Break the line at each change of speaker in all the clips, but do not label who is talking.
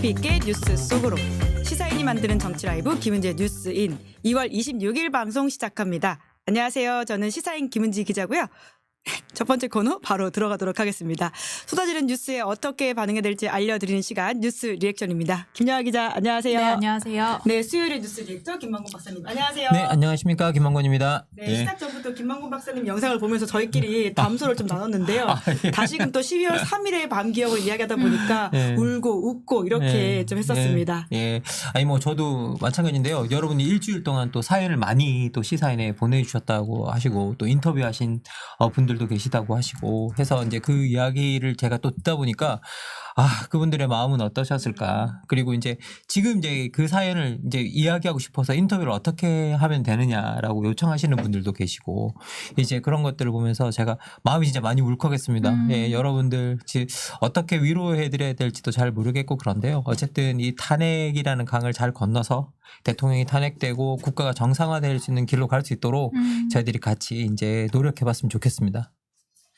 깊이 있게 뉴스 속으로 시사인이 만드는 정치 라이브 김은지의 뉴스인 2월 26일 방송 시작합니다. 안녕하세요. 저는 시사인 김은지 기자고요. 첫 번째 코너 바로 들어가도록 하겠습니다. 쏟아지는 뉴스에 어떻게 반응해야 될지 알려드리는 시간 뉴스 리액션입니다. 김영하 기자 안녕하세요.
네, 안녕하세요.
네, 수요일의 뉴스 리액터 김만곤 박사님 안녕하세요.
네, 안녕하십니까. 김만곤입니다.
네, 시작 전부터 김만곤 박사님 영상을 보면서 저희끼리 담소를 좀 나눴는데요. 다시금 또 12월 3일의 밤 기억을 이야기하다 보니까 울고 웃고 이렇게 좀 했었습니다.
예. 아니 뭐 저도 마찬가지인데요. 여러분이 일주일 동안 또 사연을 많이 또 시사인에 보내주셨다고 하시고 또 인터뷰하신 분들도 계시다고 하시고 해서 이제 그 이야기를 제가 또 듣다 보니까 그분들의 마음은 어떠셨을까. 그리고 이제 지금 이제 그 사연을 이제 이야기하고 싶어서 인터뷰를 어떻게 하면 되느냐라고 요청하시는 분들도 계시고 이제 그런 것들을 보면서 제가 마음이 진짜 많이 울컥했습니다. 예, 여러분들 어떻게 위로해 드려야 될지도 잘 모르겠고 그런데요. 어쨌든 이 탄핵이라는 강을 잘 건너서 대통령이 탄핵되고 국가가 정상화될 수 있는 길로 갈 수 있도록 저희들이 같이 이제 노력해 봤으면 좋겠습니다.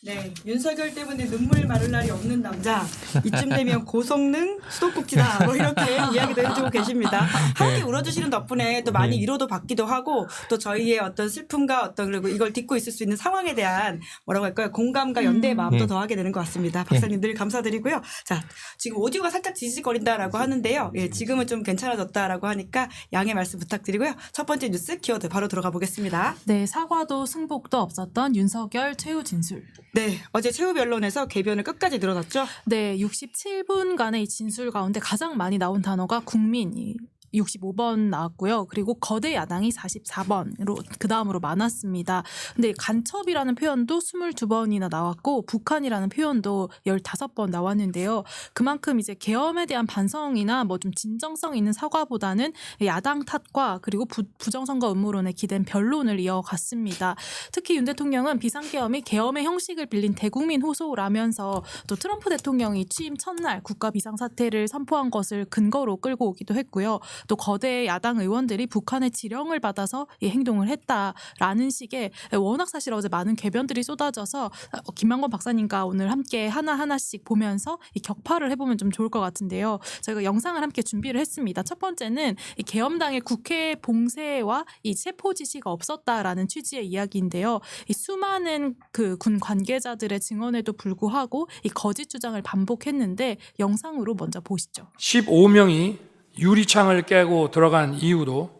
네, 윤석열 때문에 눈물 마를 날이 없는 남자. 이쯤 되면 고성능 수도꼭지다. 뭐 이렇게 이야기도 해주고 계십니다. 함께 울어주시는 덕분에 또 많이 위로도 받기도 하고 또 저희의 어떤 슬픔과 그리고 이걸 딛고 있을 수 있는 상황에 대한 뭐라고 할까요? 공감과 연대의 마음도 더하게 되는 것 같습니다. 박사님 늘 감사드리고요. 자, 지금 오디오가 살짝 지지거린다라고 하는데요. 예, 지금은 좀 괜찮아졌다라고 하니까 양해 말씀 부탁드리고요. 첫 번째 뉴스 키워드 바로 들어가 보겠습니다.
네, 사과도 승복도 없었던 윤석열 최후 진술.
네, 어제 최후 변론에서 개변을 끝까지 늘어났죠?
네, 67분간의 이 진술 가운데 가장 많이 나온 단어가 국민이 65번 나왔고요. 그리고 거대 야당이 44번으로 그 다음으로 많았습니다. 근데 간첩이라는 표현도 22번이나 나왔고 북한이라는 표현도 15번 나왔는데요. 그만큼 이제 계엄에 대한 반성이나 뭐 좀 진정성 있는 사과보다는 야당 탓과 그리고 부정선거 음모론에 기댄 변론을 이어갔습니다. 특히 윤 대통령은 비상계엄이 계엄의 형식을 빌린 대국민 호소라면서 또 트럼프 대통령이 취임 첫날 국가 비상사태를 선포한 것을 근거로 끌고 오기도 했고요. 또 거대 야당 의원들이 북한의 지령을 받아서 이 행동을 했다라는 식의 워낙 사실 어제 많은 궤변들이 쏟아져서 김만곤 박사님과 오늘 함께 하나하나씩 보면서 이 격파를 해보면 좀 좋을 것 같은데요. 저희가 영상을 함께 준비를 했습니다. 첫 번째는 이 계엄당의 국회 봉쇄와 이 체포 지시가 없었다라는 취지의 이야기인데요. 이 수많은 그 군 관계자들의 증언에도 불구하고 이 거짓 주장을 반복했는데 영상으로 먼저 보시죠.
15명이 유리창을 깨고 들어간 이유도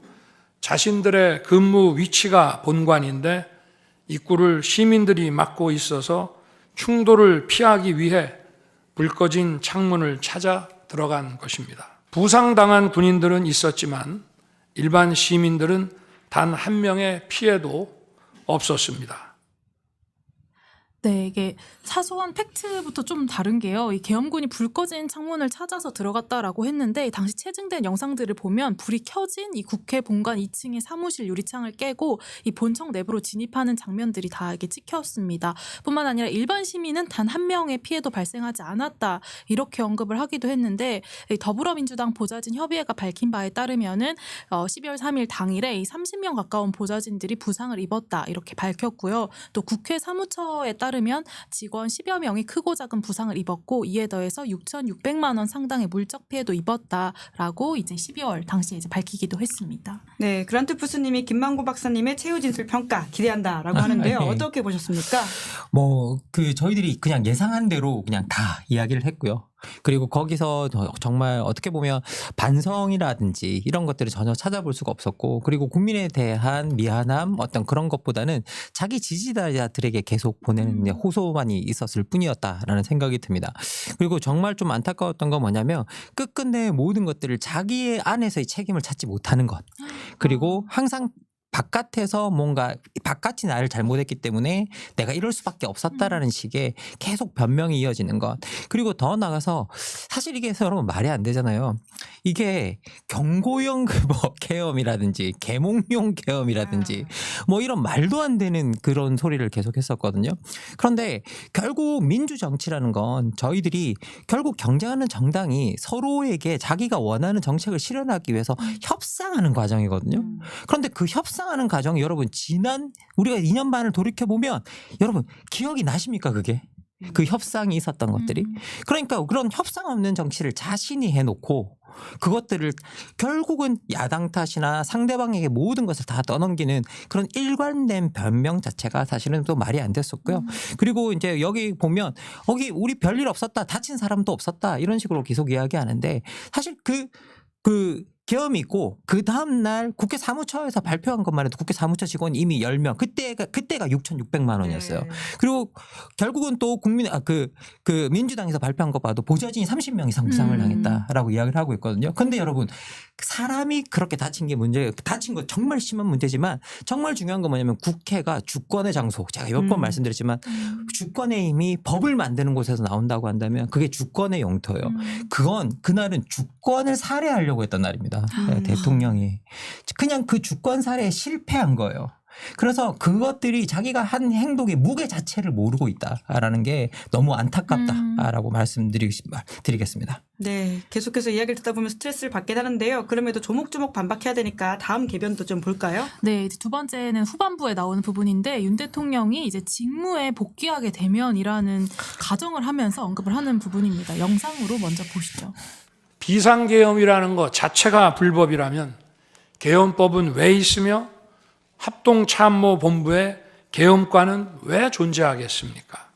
자신들의 근무 위치가 본관인데 입구를 시민들이 막고 있어서 충돌을 피하기 위해 불 꺼진 창문을 찾아 들어간 것입니다. 부상당한 군인들은 있었지만 일반 시민들은 단 한 명의 피해도 없었습니다.
네, 이게 사소한 팩트부터 좀 다른 게요. 이 계엄군이 불 꺼진 창문을 찾아서 들어갔다라고 했는데 당시 체증된 영상들을 보면 불이 켜진 이 국회 본관 2층의 사무실 유리창을 깨고 이 본청 내부로 진입하는 장면들이 다 이게 찍혔습니다. 뿐만 아니라 일반 시민은 단 한 명의 피해도 발생하지 않았다 이렇게 언급을 하기도 했는데 더불어민주당 보좌진 협의회가 밝힌 바에 따르면은 12월 3일 당일에 이 30명 가까운 보좌진들이 부상을 입었다 이렇게 밝혔고요. 또 국회 사무처에 따르면 직원 10여 명이 크고 작은 부상을 입었고 이에 더해서 6,600만 원 상당의 물적 피해도 입었다라고 이제 12월 당시에 이제 밝히기도 했습니다.
네, 그란트푸스님이 김만곤 박사님의 최후 진술 평가 기대한다라고 하는데요. 어떻게 보셨습니까?
뭐 저희들이 그냥 예상한 대로 그냥 다 이야기를 했고요. 그리고 거기서 정말 어떻게 보면 반성이라든지 이런 것들을 전혀 찾아볼 수가 없었고 그리고 국민에 대한 미안함 어떤 그런 것보다는 자기 지지자들에게 계속 보내는 호소만이 있었을 뿐이었다라는 생각이 듭니다. 그리고 정말 좀 안타까웠던 건 뭐냐면 끝끝내 모든 것들을 자기의 안에서의 책임을 찾지 못하는 것 그리고 항상 바깥에서 뭔가 바깥이 나를 잘못했기 때문에 내가 이럴 수밖에 없었다라는 식의 계속 변명이 이어지는 것. 그리고 더 나가서 사실 이게 여러분 말이 안 되잖아요. 이게 경고용 계엄이라든지 계몽용 계엄이라든지 뭐 이런 말도 안 되는 그런 소리를 계속 했었거든요. 그런데 결국 민주정치라는 건 저희들이 결국 경쟁하는 정당이 서로에게 자기가 원하는 정책을 실현하기 위해서 협상하는 과정이거든요. 그런데 그 협상하는 과정이 여러분 지난 우리가 2년 반을 돌이켜보면 여러분 기억이 나십니까 그게? 그 협상이 있었던 것들이. 그러니까 그런 협상 없는 정치를 자신이 해놓고 그것들을 결국은 야당 탓이나 상대방에게 모든 것을 다 떠넘기는 그런 일관된 변명 자체가 사실은 또 말이 안 됐었고요. 그리고 이제 여기 보면 여기 우리 별일 없었다, 다친 사람도 없었다 이런 식으로 계속 이야기하는데 사실 그 계엄이 있고 그 다음 날 국회 사무처에서 발표한 것만 해도 국회 사무처 직원 이미 10명 그때가 6,600만 원이었어요.
네.
그리고 결국은 또 그 민주당에서 발표한 거 봐도 보좌진이 30명 이상 부상을 당했다라고 이야기를 하고 있거든요. 그런데 여러분 사람이 그렇게 다친 게 다친 거 정말 심한 문제지만 정말 중요한 건 뭐냐면 국회가 주권의 장소. 제가 몇 번 말씀드렸지만 주권의 힘이 법을 만드는 곳에서 나온다고 한다면 그게 주권의 영토예요. 그날은 주권을 살해하려고 했던 날입니다. 네, 대통령이 그냥 그 주권 살해에 실패한 거예요. 그래서 그것들이 자기가 한 행동의 무게 자체를 모르고 있다라는 게 너무 안타깝다라고 말씀드리겠습니다.
네, 계속해서 이야기를 듣다 보면 스트레스를 받게 하는데요. 그럼에도 조목조목 반박해야 되니까 다음 개변도 좀 볼까요?
네, 이제 두 번째는 후반부에 나오는 부분인데 윤 대통령이 이제 직무에 복귀하게 되면이라는 가정을 하면서 언급을 하는 부분입니다. 영상으로 먼저 보시죠.
비상계엄이라는 것 자체가 불법이라면 계엄법은 왜 있으며 합동참모본부의 계엄과는 왜 존재하겠습니까?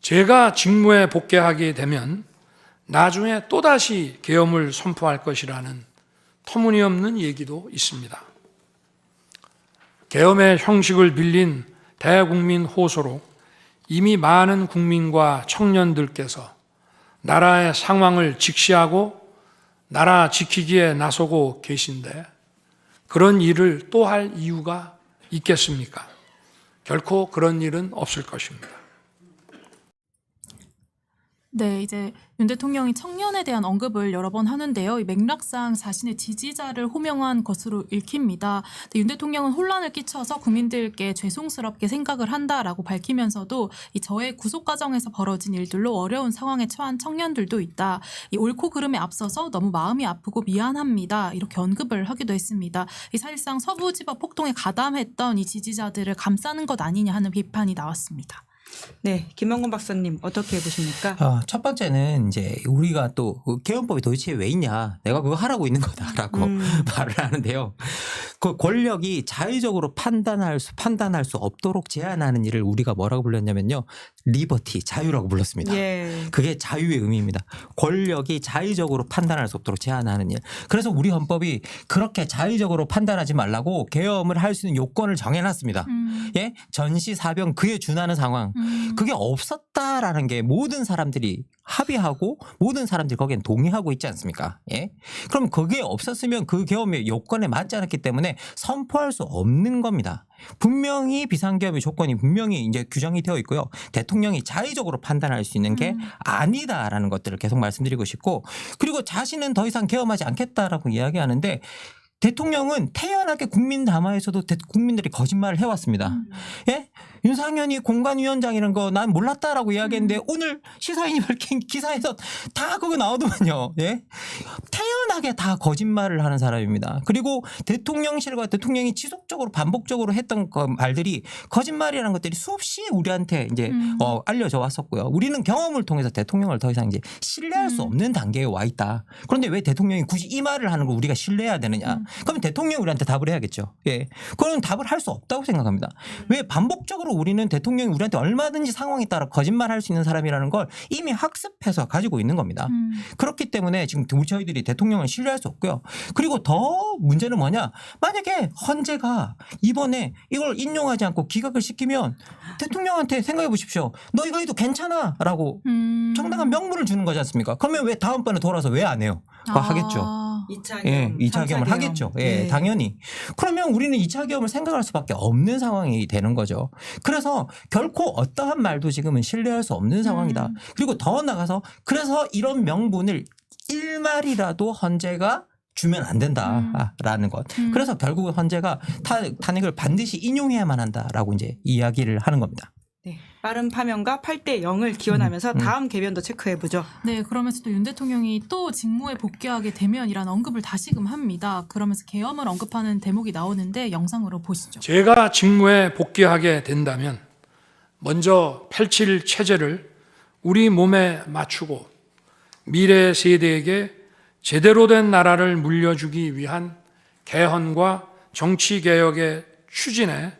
제가 직무에 복귀하게 되면 나중에 또다시 계엄을 선포할 것이라는 터무니없는 얘기도 있습니다. 계엄의 형식을 빌린 대국민 호소로 이미 많은 국민과 청년들께서 나라의 상황을 직시하고 나라 지키기에 나서고 계신데 그런 일을 또 할 이유가 있겠습니까? 결코 그런 일은 없을 것입니다.
네, 이제 윤 대통령이 청년에 대한 언급을 여러 번 하는데요. 이 맥락상 자신의 지지자를 호명한 것으로 읽힙니다. 근데 윤 대통령은 혼란을 끼쳐서 국민들께 죄송스럽게 생각을 한다라고 밝히면서도 이 저의 구속 과정에서 벌어진 일들로 어려운 상황에 처한 청년들도 있다. 이 옳고 그름에 앞서서 너무 마음이 아프고 미안합니다. 이렇게 언급을 하기도 했습니다. 이 사실상 서부지법 폭동에 가담했던 이 지지자들을 감싸는 것 아니냐 하는 비판이 나왔습니다.
네, 김영건 박사님 어떻게 보십니까?
첫 번째는 이제 우리가 또 계엄법이 도대체 왜 있냐, 내가 그거 하라고 있는 거다라고 말을 하는데요. 그 권력이 자의적으로 판단할 수 없도록 제한하는 일을 우리가 뭐라고 불렀냐면요, 리버티, 자유라고 불렀습니다.
예.
그게 자유의 의미입니다. 권력이 자의적으로 판단할 수 없도록 제한하는 일. 그래서 우리 헌법이 그렇게 자의적으로 판단하지 말라고 계엄을 할 수 있는 요건을 정해놨습니다. 예, 전시 사병 그에 준하는 상황. 그게 없었다라는 게 모든 사람들이 합의하고 모든 사람들이 거기엔 동의하고 있지 않습니까? 예. 그럼 그게 없었으면 그 계엄의 요건에 맞지 않았기 때문에 선포할 수 없는 겁니다. 분명히 비상계엄의 조건이 분명히 이제 규정이 되어 있고요. 대통령이 자의적으로 판단할 수 있는 게 아니다라는 것들을 계속 말씀드리고 싶고, 그리고 자신은 더 이상 계엄하지 않겠다라고 이야기하는데 대통령은 태연하게 국민 담화에서도 국민들이 거짓말을 해왔습니다. 예? 윤상현이 공관위원장이라는 거 난 몰랐다라고 이야기했는데 오늘 시사인이 밝힌 기사에서 다 그거 나오더만요. 예? 태연하게 다 거짓말을 하는 사람입니다. 그리고 대통령실과 대통령이 지속적으로 반복적으로 했던 말들이 거짓말이라는 것들이 수없이 우리한테 이제 알려져 왔었고요. 우리는 경험을 통해서 대통령을 더 이상 이제 신뢰할 수 없는 단계에 와 있다. 그런데 왜 대통령이 굳이 이 말을 하는 걸 우리가 신뢰해야 되느냐? 그러면 대통령이 우리한테 답을 해야겠죠. 예. 그건 답을 할 수 없다고 생각합니다. 왜 반복적으로 우리는 대통령이 우리한테 얼마든지 상황에 따라 거짓말할 수 있는 사람이라는 걸 이미 학습해서 가지고 있는 겁니다. 그렇기 때문에 지금 저희들이 대통령을 신뢰할 수 없고요. 그리고 더 문제는 뭐냐? 만약에 헌재가 이번에 이걸 인용하지 않고 기각을 시키면 대통령한테 생각해 보십시오. 너 이거 해도 괜찮아라고 정당한 명분을 주는 거지 않습니까? 그러면 왜 다음번에 돌아서 왜 안 해요? 그거 하겠죠.
2차 계엄,
예, 2차 계엄을
3차
하겠죠. 예,
네.
당연히. 그러면 우리는 2차 계엄을 생각할 수밖에 없는 상황이 되는 거죠. 그래서 결코 어떠한 말도 지금은 신뢰할 수 없는 상황이다. 그리고 더 나가서 그래서 이런 명분을 1말이라도 헌재가 주면 안 된다라는 것. 그래서 결국은 헌재가 탄핵을 반드시 인용해야만 한다라고 이제 이야기를 하는 겁니다.
네, 빠른 파면과 8대 0을 기원하면서 다음 개변도 체크해 보죠.
네, 그러면서 또 윤 대통령이 또 직무에 복귀하게 되면이라는 언급을 다시금 합니다. 그러면서 계엄을 언급하는 대목이 나오는데 영상으로 보시죠.
제가 직무에 복귀하게 된다면 먼저 87 체제를 우리 몸에 맞추고 미래 세대에게 제대로 된 나라를 물려주기 위한 개헌과 정치개혁의 추진에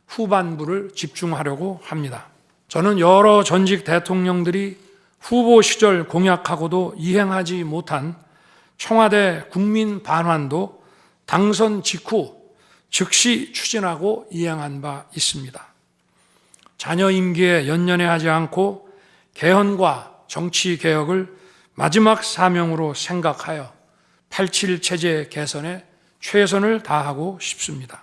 후반부를 집중하려고 합니다. 저는 여러 전직 대통령들이 후보 시절 공약하고도 이행하지 못한 청와대 국민 반환도 당선 직후 즉시 추진하고 이행한 바 있습니다. 자녀 임기에 연연해하지 않고 개헌과 정치 개혁을 마지막 사명으로 생각하여 87 체제 개선에 최선을 다하고 싶습니다.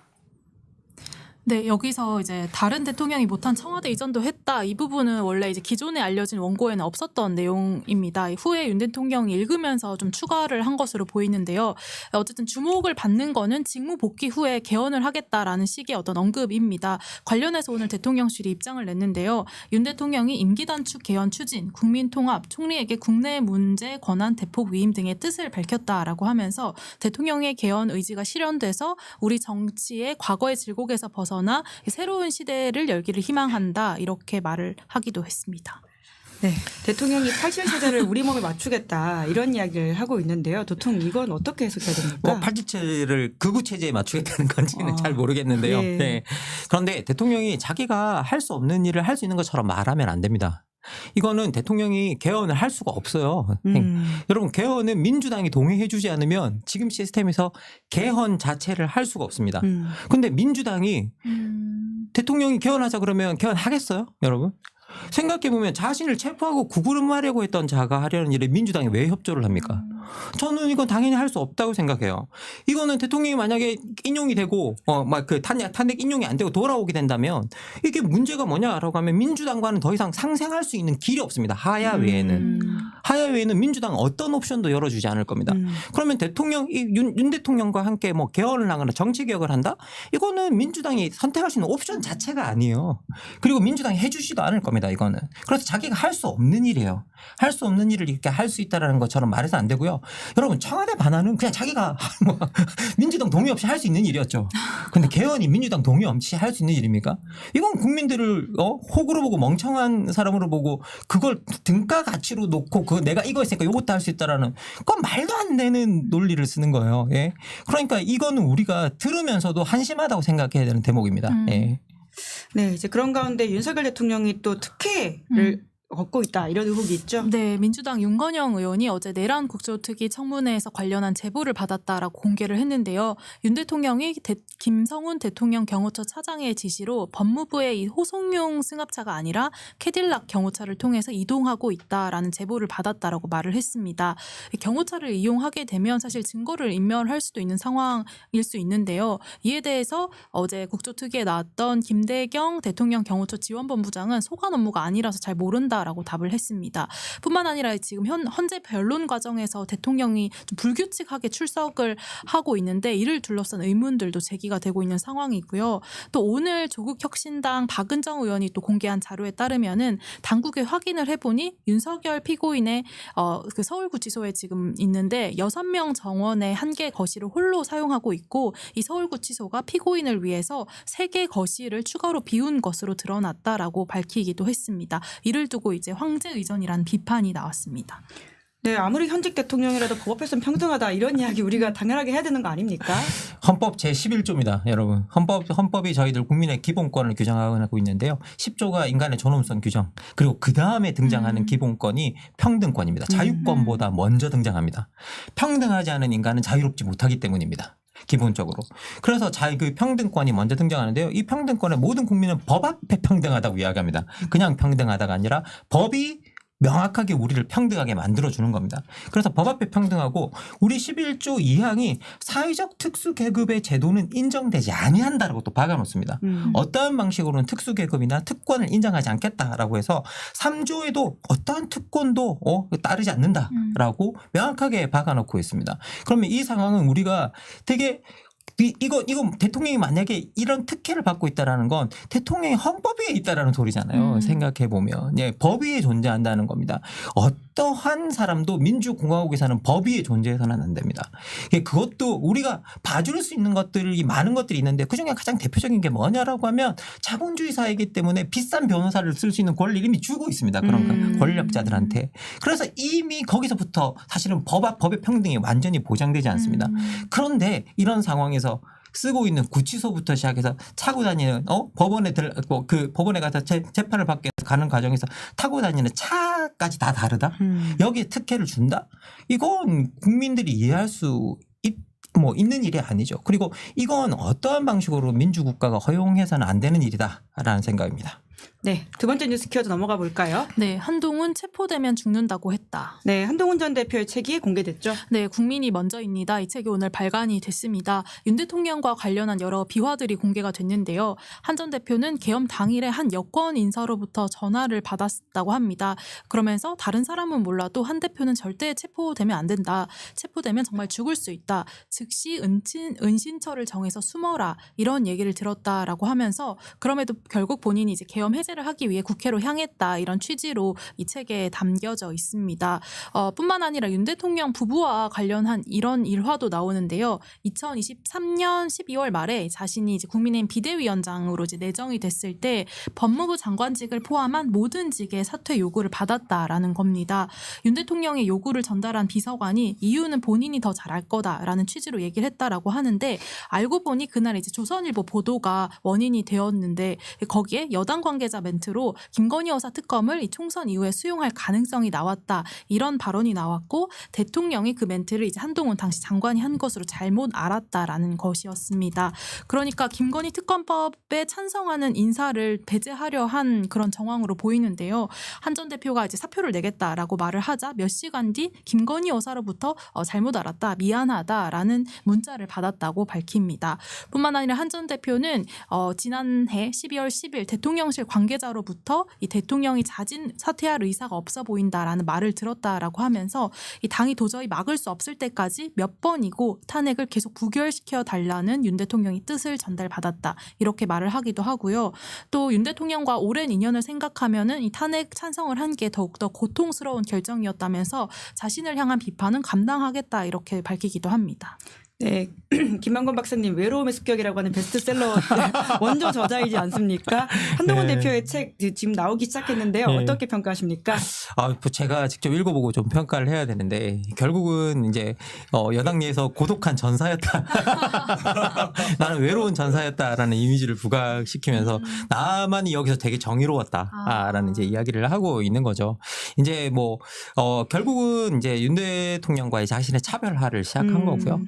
네, 여기서 이제 다른 대통령이 못한 청와대 이전도 했다. 이 부분은 원래 이제 기존에 알려진 원고에는 없었던 내용입니다. 후에 윤 대통령이 읽으면서 좀 추가를 한 것으로 보이는데요. 어쨌든 주목을 받는 거는 직무 복귀 후에 개헌을 하겠다라는 식의 어떤 언급입니다. 관련해서 오늘 대통령실이 입장을 냈는데요. 윤 대통령이 임기 단축 개헌 추진, 국민 통합, 총리에게 국내 문제 권한 대폭 위임 등의 뜻을 밝혔다라고 하면서 대통령의 개헌 의지가 실현돼서 우리 정치의 과거의 질곡에서 벗어나 새로운 시대를 열기를 희망한다 이렇게 말을 하기도 했습니다.
네, 대통령이 87체제를 우리 몸에 맞추겠다 이런 이야기를 하고 있는데요. 도통 이건 어떻게 해석해야 됩니까?
뭐 87체제를 극우 체제에 맞추겠다는 건지는 잘 모르겠는데요.
네.
네. 그런데 대통령이 자기가 할 수 없는 일을 할 수 있는 것처럼 말하면 안 됩니다. 이거는 대통령이 개헌을 할 수가 없어요. 여러분 개헌은 민주당이 동의해 주지 않으면 지금 시스템에서 개헌 자체를 할 수가 없습니다. 근데 민주당이 대통령이 개헌하자 그러면 개헌하겠어요? 여러분? 생각해보면 자신을 체포하고 구금하려고 했던 자가 하려는 일에 민주당이 왜 협조를 합니까? 저는 이건 당연히 할 수 없다고 생각해요. 이거는 대통령이 만약에 인용이 되고 막 그 탄핵 인용이 안 되고 돌아오게 된다면 이게 문제가 뭐냐라고 하면 민주당과는 더 이상 상생할 수 있는 길이 없습니다. 하야 외에는. 하야 외에는 민주당은 어떤 옵션도 열어주지 않을 겁니다. 그러면 윤 대통령과 함께 뭐 개헌을 하거나 정치 개혁을 한다? 이거는 민주당이 선택할 수 있는 옵션 자체가 아니에요. 그리고 민주당이 해주지도 않을 겁니다. 이거는. 그래서 자기가 할 수 없는 일이에요. 할 수 없는 일을 이렇게 할 수 있다라는 것처럼 말해서 안 되고요. 여러분 청와대 반환은 그냥 자기가 민주당 동의 없이 할 수 있는 일이었죠. 근데 개헌이 민주당 동의 없이 할 수 있는 일입니까? 이건 국민들을 호구로 보고 멍청한 사람으로 보고 그걸 등가 가치로 놓고 내가 이거 했으니까 이것도 할 수 있다라는 그건 말도 안 되는 논리를 쓰는 거예요. 예. 그러니까 이거는 우리가 들으면서도 한심하다고 생각해야 되는 대목입니다. 예.
네, 이제 그런 가운데 윤석열 대통령이 또 특혜를 얻고 있다 이런 의혹이 있죠.
네, 민주당 윤건영 의원이 어제 내란 국조특위 청문회에서 관련한 제보를 받았다라고 공개를 했는데요. 윤 대통령이 김성훈 대통령 경호처 차장의 지시로 법무부의 이 호송용 승합차가 아니라 캐딜락 경호차를 통해서 이동하고 있다라는 제보를 받았다라고 말을 했습니다. 경호차를 이용하게 되면 사실 증거를 인멸할 수도 있는 상황일 수 있는데요. 이에 대해서 어제 국조특위에 나왔던 김대경 대통령 경호처 지원본부장은 소관 업무가 아니라서 잘 모른다 라고 답을 했습니다. 뿐만 아니라 지금 현재 변론 과정에서 대통령이 좀 불규칙하게 출석을 하고 있는데 이를 둘러싼 의문들도 제기가 되고 있는 상황이고요. 또 오늘 조국혁신당 박은정 의원이 또 공개한 자료에 따르면은 당국에 확인을 해보니 윤석열 피고인의 그 서울구치소에 지금 있는데 6명 정원의 1개 거실을 홀로 사용하고 있고 이 서울구치소가 피고인을 위해서 3개 거실을 추가로 비운 것으로 드러났다라고 밝히기도 했습니다. 이를 두고 이제 황제 의전이라는 비판이 나왔습니다.
네, 아무리 현직 대통령이라도 법 앞에서는 평등하다 이런 이야기 우리가 당연하게 해야 되는 거 아닙니까?
헌법 제11조입니다. 여러분. 헌법이 저희들 국민의 기본권을 규정하고 있는데요. 10조가 인간의 존엄성 규정. 그리고 그다음에 등장하는 기본권이 평등권입니다. 자유권보다 먼저 등장합니다. 평등하지 않은 인간은 자유롭지 못하기 때문입니다. 기본적으로. 그래서 그 평등권이 먼저 등장하는데요. 이 평등권의 모든 국민은 법 앞에 평등하다고 이야기합니다. 그냥 평등하다가 아니라 법이 명확하게 우리를 평등하게 만들어주는 겁니다. 그래서 법 앞에 평등하고 우리 11조 2항이 사회적 특수계급의 제도는 인정되지 아니한다라고 또 박아놓습니다. 어떠한 방식으로는 특수계급이나 특권을 인정하지 않겠다라고 해서 3조에도 어떠한 특권도 따르지 않는다라고 명확하게 박아놓고 있습니다. 그러면 이 상황은 우리가 되게 이거 대통령이 만약에 이런 특혜를 받고 있다라는 건 대통령이 헌법 위에 있다라는 소리잖아요. 생각해 보면 법 위에 존재한다는 겁니다. 어떠한 사람도 민주공화국에서는 법 위에 존재해서는 안 됩니다. 그것도 우리가 봐줄 수 있는 것들이 많은 것들이 있는데 그중에 가장 대표적인 게 뭐냐라고 하면 자본주의 사회이기 때문에 비싼 변호사를 쓸 수 있는 권리를 이미 주고 있습니다. 그런 권력자들한테. 그래서 이미 거기서부터 사실은 법의 평등이 완전히 보장되지 않습니다. 그런데 이런 상황에서 쓰고 있는 구치소부터 시작해서 차고 다니는 법원에 법원에 가서 재판을 받기 위해서 가는 과정에서 타고 다니는 차까지 다 다르다. 여기에 특혜를 준다. 이건 국민들이 이해할 수 있는 일이 아니죠. 그리고 이건 어떠한 방식으로 민주국가가 허용해서는 안 되는 일이다라는 생각입니다.
네, 두 번째 뉴스 키워드 넘어가 볼까요?
네, 한동훈 체포되면 죽는다고 했다.
네, 한동훈 전 대표의 책이 공개됐죠.
네, 국민이 먼저입니다. 이 책이 오늘 발간이 됐습니다. 윤 대통령과 관련한 여러 비화들이 공개가 됐는데요. 한 전 대표는 계엄 당일에 한 여권 인사로부터 전화를 받았다고 합니다. 그러면서 다른 사람은 몰라도 한 대표는 절대 체포되면 안 된다. 체포되면 정말 죽을 수 있다. 즉시 은신처를 정해서 숨어라. 이런 얘기를 들었다라고 하면서 그럼에도 결국 본인이 이제 계엄 해제를 하기 위해 국회로 향했다. 이런 취지로 이 책에 담겨져 있습니다. 뿐만 아니라 윤 대통령 부부와 관련한 이런 일화도 나오는데요. 2023년 12월 말에 자신이 이제 국민의힘 비대위원장으로 이제 내정이 됐을 때 법무부 장관직을 포함한 모든 직의 사퇴 요구를 받았다라는 겁니다. 윤 대통령의 요구를 전달한 비서관이 이유는 본인이 더 잘할 거다라는 취지로 얘기를 했다라고 하는데 알고 보니 그날 이제 조선일보 보도가 원인이 되었는데 거기에 여당 관계자 멘트로 김건희 여사 특검을 이 총선 이후에 수용할 가능성이 나왔다. 이런 발언이 나왔고 대통령이 그 멘트를 이제 한동훈 당시 장관이 한 것으로 잘못 알았다라는 것이었습니다. 그러니까 김건희 특검법에 찬성하는 인사를 배제하려 한 그런 정황으로 보이는데요. 한 전 대표가 이제 사표를 내겠다라고 말을 하자 몇 시간 뒤 김건희 여사로부터 잘못 알았다, 미안하다라는 문자를 받았다고 밝힙니다. 뿐만 아니라 한 전 대표는 지난해 12월 10일 대통령실 관계자로부터 이 대통령이 자진 사퇴할 의사가 없어 보인다라는 말을 들었다라고 하면서 이 당이 도저히 막을 수 없을 때까지 몇 번이고 탄핵을 계속 부결시켜 달라는 윤 대통령의 뜻을 전달받았다. 이렇게 말을 하기도 하고요. 또 윤 대통령과 오랜 인연을 생각하면은 이 탄핵 찬성을 한 게 더욱더 고통스러운 결정이었다면서 자신을 향한 비판은 감당하겠다 이렇게 밝히기도 합니다.
네, 김만권 박사님 외로움의 습격이라고 하는 베스트셀러 원조 저자이지 않습니까? 한동훈
네.
대표의 책 지금 나오기 시작했는데요.
네.
어떻게 평가하십니까?
제가 직접 읽어보고 좀 평가를 해야 되는데 결국은 이제 여당 내에서 고독한 전사였다. 나는 외로운 전사였다라는 이미지를 부각시키면서 나만이 여기서 되게 정의로웠다라는 이제 이야기를 하고 있는 거죠. 이제 결국은 이제 윤 대통령과의 자신의 차별화를 시작한 거고요.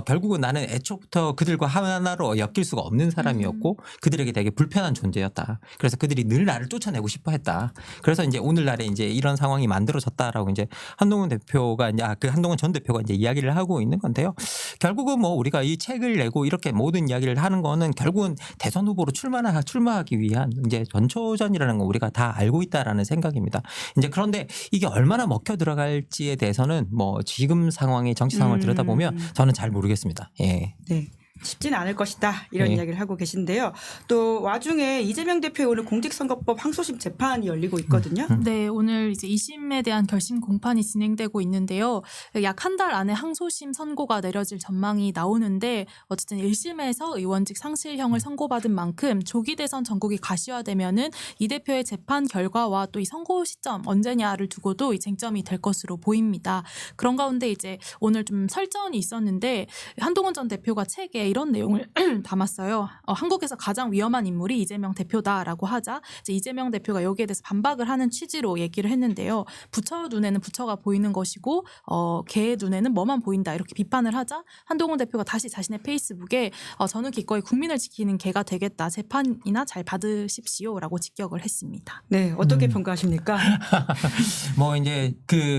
결국은 나는 애초부터 그들과 하나로 엮일 수가 없는 사람이었고 그들에게 되게 불편한 존재였다. 그래서 그들이 늘 나를 쫓아내고 싶어 했다. 그래서 이제 오늘날에 이제 이런 상황이 만들어졌다라고 이제 한동훈 대표가 이제 한동훈 전 대표가 이제 이야기를 하고 있는 건데요. 결국은 우리가 이 책을 내고 이렇게 모든 이야기를 하는 거는 결국은 대선 후보로 출마하기 위한 이제 전초전이라는 거 우리가 다 알고 있다라는 생각입니다. 이제 그런데 이게 얼마나 먹혀 들어갈지에 대해서는 지금 상황의 정치 상황을 들여다보면 저는 잘 모르겠습니다. 예.
네. 쉽지는 않을 것이다 이런
네.
이야기를 하고 계신데요. 또 와중에 이재명 대표의 오늘 공직선거법 항소심 재판이 열리고 있거든요.
네, 오늘 이제 2심에 대한 결심 공판이 진행되고 있는데요. 약 한 달 안에 항소심 선고가 내려질 전망이 나오는데 어쨌든 1심에서 의원직 상실형을 선고받은 만큼 조기 대선 전국이 가시화되면은 이 대표의 재판 결과와 또 이 선고 시점 언제냐를 두고도 이 쟁점이 될 것으로 보입니다. 그런 가운데 이제 오늘 좀 설전이 있었는데 한동훈 전 대표가 책에 이런 내용을 담았어요. 한국에서 가장 위험한 인물이 이재명 대표다라고 하자 이제 이재명 대표가 여기에 대해서 반박을 하는 취지로 얘기를 했는데요. 부처 눈에는 부처가 보이는 것이고 개의 눈에는 뭐만 보인다 이렇게 비판을 하자 한동훈 대표가 다시 자신의 페이스북에 저는 기꺼이 국민을 지키는 개가 되겠다. 재판이나 잘 받으십시오라고 직격을 했습니다.
네, 어떻게 평가하십니까?
이제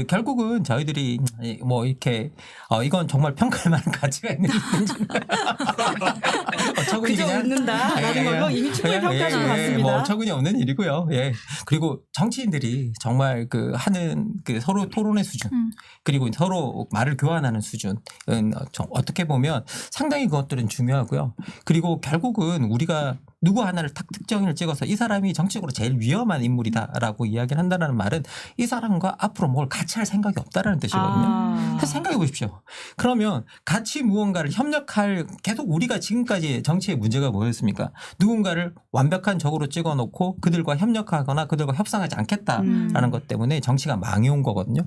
결국은 저희들이 이렇게 이건 정말 평가할 만한 가치가 있는
그저 웃는다라는 걸로 이미 충분히 평가하신 것 같습니다.
어처구니 없는 일이고요. 예. 그리고 정치인들이 정말 하는 서로 토론의 수준 그리고 서로 말을 교환하는 수준은 어떻게 보면 상당히 그것들은 중요하고요. 그리고 결국은 우리가 누구 하나를 탁 특정인을 찍어서 이 사람이 정치적으로 제일 위험한 인물이다라고 이야기를 한다는 말은 이 사람과 앞으로 뭘 같이 할 생각이 없다라는 뜻이거든요. 그래서 생각해 보십시오. 그러면 같이 무언가를 협력할 계속 우리가 지금까지 정치의 문제가 뭐였습니까? 누군가를 완벽한 적으로 찍어놓고 그들과 협력하거나 그들과 협상하지 않겠다라는 것 때문에 정치가 망해온 거거든요.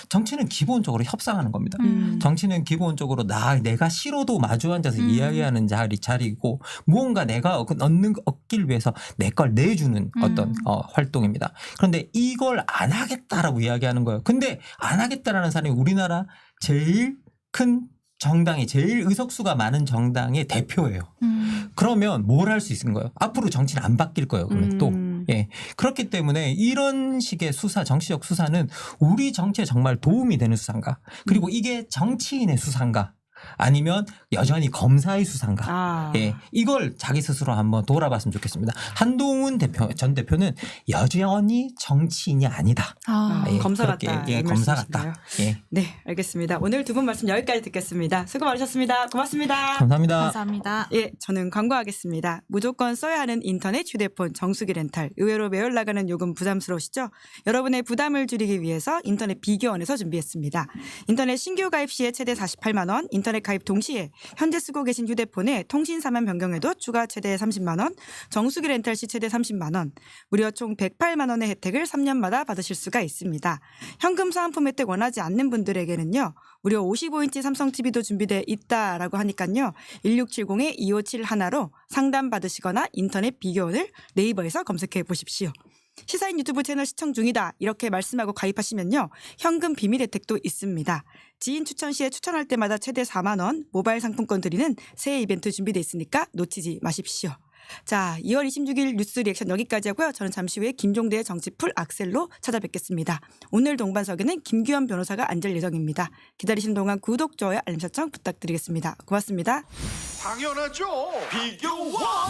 정치는 기본적으로 협상하는 겁니다. 정치는 기본적으로 내가 싫어도 마주 앉아서 이야기하는 자리이고 무언가 내가 얻기 위해서 내 걸 내주는 어떤 활동입니다. 그런데 이걸 안 하겠다라고 이야기하는 거예요. 근데 안 하겠다라는 사람이 우리나라 제일 큰 정당이 제일 의석수가 많은 정당의 대표예요. 그러면 뭘 할 수 있는 거예요? 앞으로 정치는 안 바뀔 거예요. 그러면 또. 예. 그렇기 때문에 이런 식의 수사, 정치적 수사는 우리 정치에 정말 도움이 되는 수사인가? 그리고 이게 정치인의 수사인가? 아니면 여전히 검사의 수사인가? 예, 이걸 자기 스스로 한번 돌아봤으면 좋겠습니다. 한동훈 전 대표는 여전히 정치인이 아니다. 예,
검사
그렇게,
같다.
예,
이
검사
말씀이신가요?
같다. 예.
네, 알겠습니다. 오늘 두 분 말씀 여기까지 듣겠습니다. 수고 많으셨습니다. 고맙습니다.
감사합니다.
감사합니다.
예, 저는 광고하겠습니다. 무조건 써야 하는 인터넷 휴대폰 정수기 렌탈. 의외로 매월 나가는 요금 부담스러우시죠? 여러분의 부담을 줄이기 위해서 인터넷 비교원에서 준비했습니다. 인터넷 신규 가입 시에 최대 48만 원, 인터넷 가입 동시에 현재 쓰고 계신 휴대폰에 통신사만 변경해도 추가 최대 30만 원, 정수기 렌탈 시 최대 30만 원, 무려 총 108만 원의 혜택을 3년마다 받으실 수가 있습니다. 현금 사은품 혜택 원하지 않는 분들에게는요. 무려 55인치 삼성 TV도 준비되어 있다라고 하니까요. 1670-2571로 상담 받으시거나 인터넷 비교원을 네이버에서 검색해 보십시오. 시사인 유튜브 채널 시청 중이다 이렇게 말씀하고 가입하시면요. 현금 비밀 혜택도 있습니다. 지인 추천 시에 추천할 때마다 최대 4만 원 모바일 상품권 드리는 새해 이벤트 준비되어 있으니까 놓치지 마십시오. 자, 2월 26일 뉴스 리액션 여기까지 하고요. 저는 잠시 후에 김종대의 정치 풀 악셀로 찾아뵙겠습니다. 오늘 동반석에는 김규현 변호사가 앉을 예정입니다. 기다리시는 동안 구독, 좋아요, 알림 설정 부탁드리겠습니다. 고맙습니다.
당연하죠. 비교와